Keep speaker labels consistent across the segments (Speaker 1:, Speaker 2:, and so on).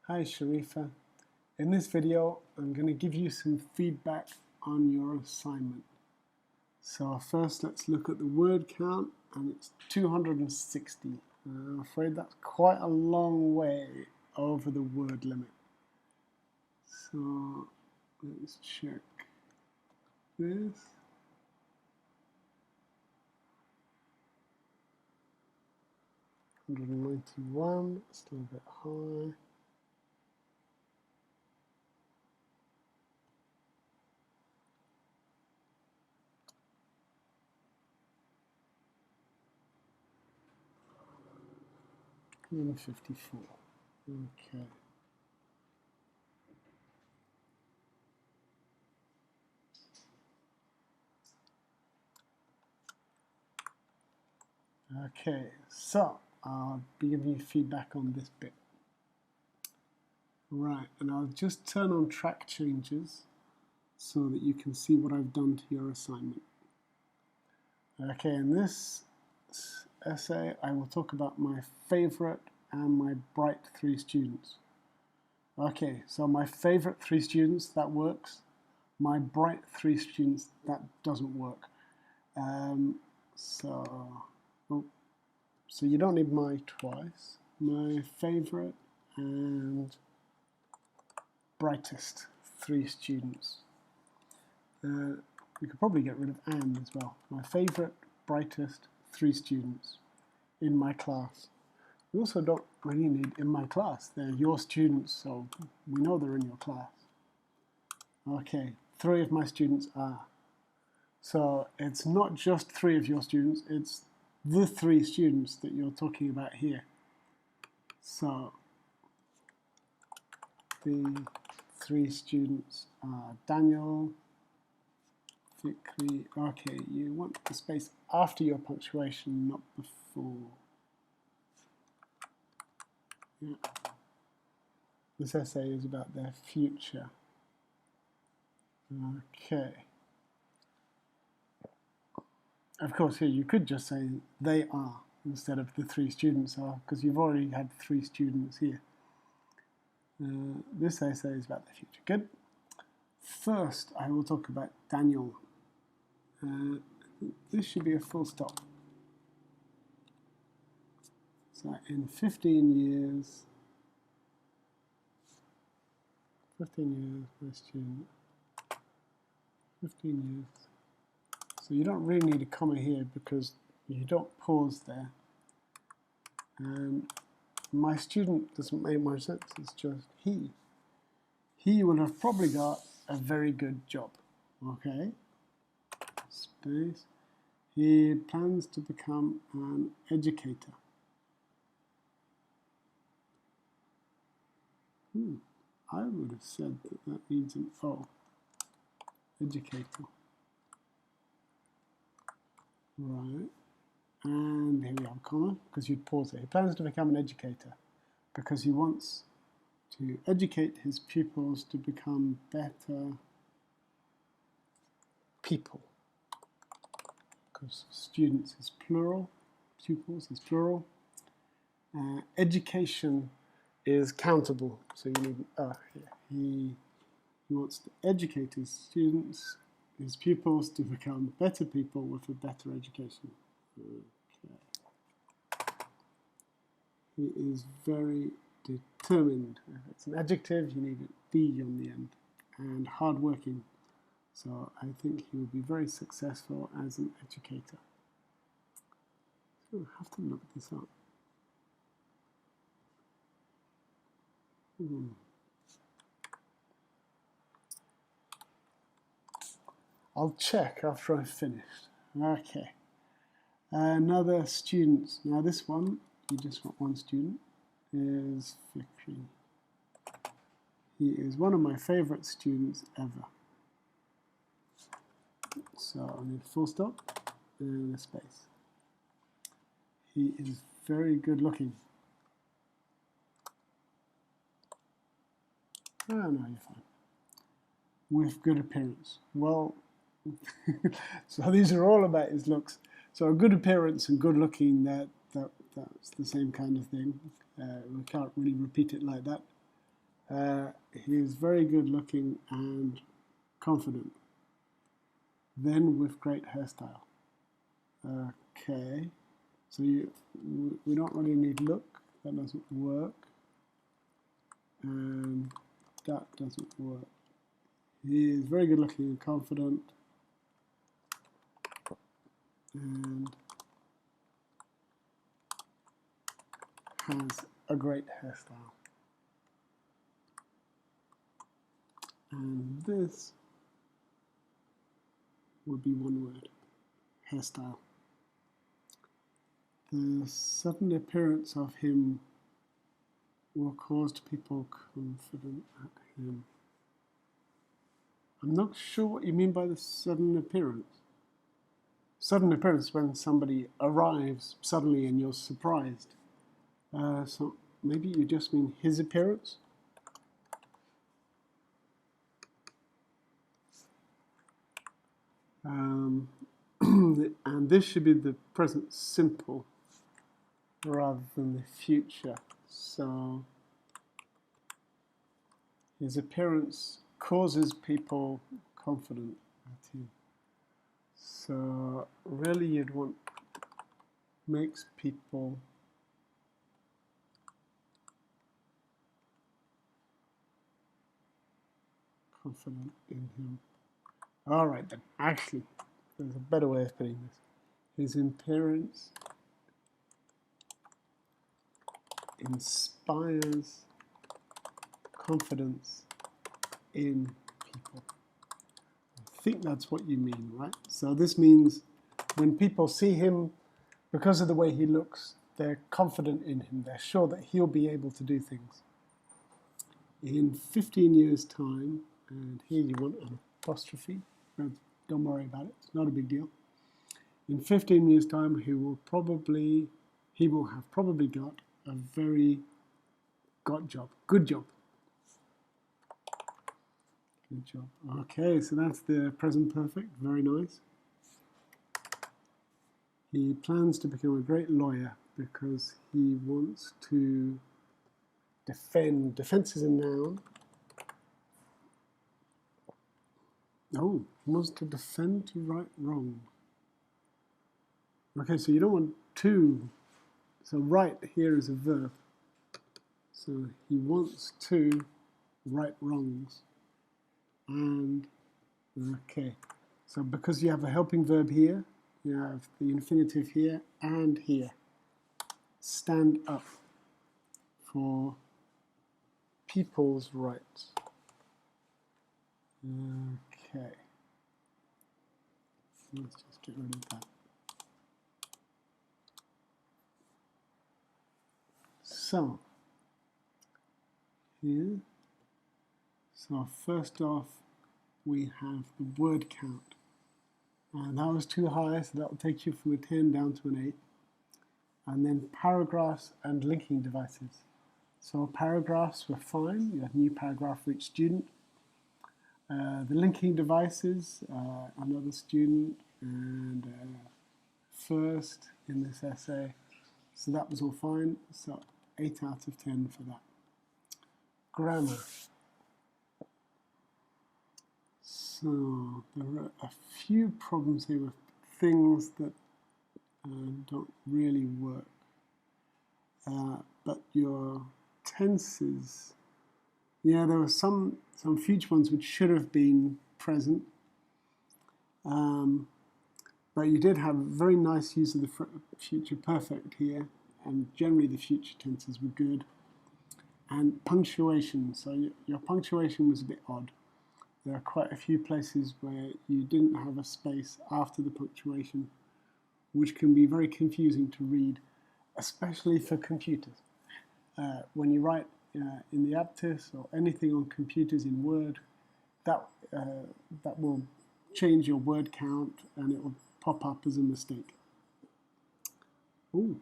Speaker 1: Hi Sharifa. In this video, I'm going to give you some feedback on your assignment. So first, let's look at the word count, and it's 260. I'm afraid that's quite a long way over the word limit. So let's check this. $191, still a bit high. $154. Okay. Okay, so I'll be giving you feedback on this bit. Right, and I'll just turn on track changes so that you can see what I've done to your assignment. Okay, in this essay, I will talk about my favorite and my bright 3 students. Okay, so my favorite 3 students, that works. My bright 3 students, that doesn't work. So you don't need my twice. My favorite and brightest 3 students. We could probably get rid of and as well. My favorite, brightest 3 students in my class. We also don't really need in my class. They're your students, so we know they're in your class. Okay, 3 of my students are. So it's not just 3 of your students, it's the 3 students that you're talking about here. So the 3 students are Daniel, Fikri. Okay, you want the space after your punctuation, not before. Yeah. This essay is about their future. Okay. Of course, here you could just say they are instead of the 3 students are, because you've already had 3 students here. This essay is about the future. Good. First, I will talk about Daniel. This should be a full stop. So in 15 years, my student, 15 years. So you don't really need a comma here because you don't pause there. And my student doesn't make much sense, it's just he. He will have probably got a very good job. Okay, space. He plans to become an educator. I would have said that means an O. Educator. Right. And here we have a comma, because you'd pause it. He plans to become an educator because he wants to educate his pupils to become better people. Because students is plural, pupils is plural. Education is countable, so you need he wants to educate his students, his pupils, to become better people with a better education. Okay. He is very determined. If it's an adjective, you need a D on the end. And hardworking. So I think he will be very successful as an educator. So I have to look this up. I'll check after I've finished. Okay. Another student. Now this one, you just want one student, is Fikri. He is one of my favorite students ever. So I need a full stop and a space. He is very good looking. Oh, no, you're fine. With good appearance. Well, so these are all about his looks. So a good appearance and good looking, that's the same kind of thing. We can't really repeat it like that. He is very good looking and confident. Then with great hairstyle. Okay, so we don't really need look. That doesn't work. And that doesn't work. He is very good looking and confident. And has a great hairstyle. And this would be one word, hairstyle. The sudden appearance of him will cause people confident at him. I'm not sure what you mean by the sudden appearance. Sudden appearance when somebody arrives suddenly and you're surprised. So maybe you just mean his appearance? And this should be the present simple rather than the future. So his appearance causes people confident at him. So really you'd want makes people confident in him. All right then, actually, there's a better way of putting this. His appearance inspires confidence in people. I think that's what you mean, right? So this means when people see him, because of the way he looks, they're confident in him. They're sure that he'll be able to do things. In 15 years' time, and here you want an apostrophe, don't worry about it, it's not a big deal. In 15 years' time, he will have probably got a very good job. Good job. Okay, so that's the present perfect. Very nice. He plans to become a great lawyer because he wants to defend. Defense is a noun. Oh, he wants to defend to right wrong. Okay, so you don't want to. So right here is a verb. So he wants to right wrongs. And, okay. So because you have a helping verb here, you have the infinitive here and here. Stand up for people's rights. Okay. Let's just get rid of that. So, here. So first off, we have the word count. And that was too high, so that will take you from a 10 down to an 8. And then paragraphs and linking devices. So paragraphs were fine. You have a new paragraph for each student. The linking devices, another student, and first in this essay. So that was all fine. So 8 out of 10 for that. Grammar. So there are a few problems here with things that don't really work. But your tenses, yeah, there were some future ones which should have been present. But you did have very nice use of the future perfect here, and generally the future tenses were good. And punctuation, so your punctuation was a bit odd. There are quite a few places where you didn't have a space after the punctuation, which can be very confusing to read, especially for computers. When you write in the Aptus or anything on computers in Word, that will change your word count and it will pop up as a mistake. Ooh,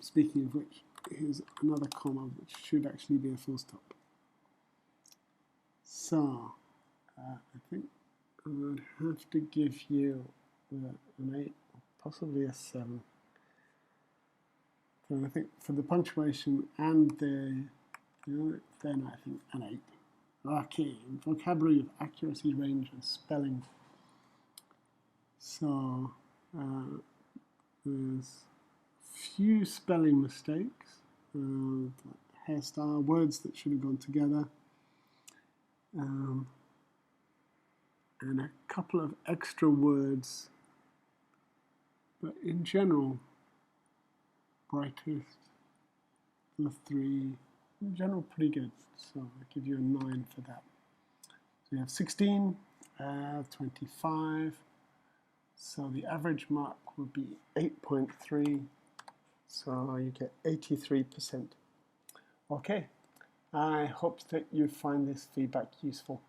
Speaker 1: speaking of which, here's another comma which should actually be a full stop. So, I think I would have to give you an 8, possibly a 7. So I think for the punctuation and the Then I think an 8. Okay, vocabulary of accuracy, range, and spelling. So there's few spelling mistakes, hairstyle, words that should have gone together, and a couple of extra words, but in general, brightest, the 3, in general pretty good, so I'll give you a 9 for that. So you have 16, 25, so the average mark would be 8.3, so you get 83%. Okay, I hope that you find this feedback useful.